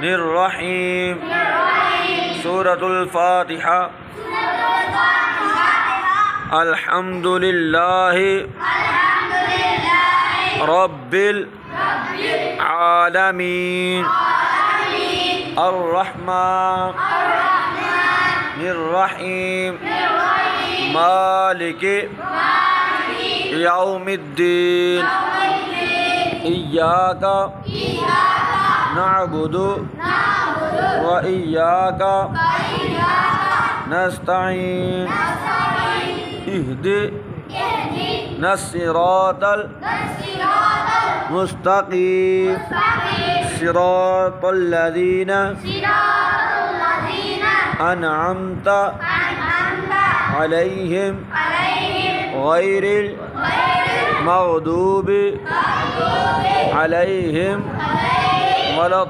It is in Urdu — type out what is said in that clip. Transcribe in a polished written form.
الرحيم سورة الفاتحة الحمد لله رب العالمين الرحمن الرحيم مالك يوم الدين إياك نعبد وإياك نستعين اهدنا الصراط المستقيم صراط الذين أنعمت عليهم غير المغضوب عليهم ولا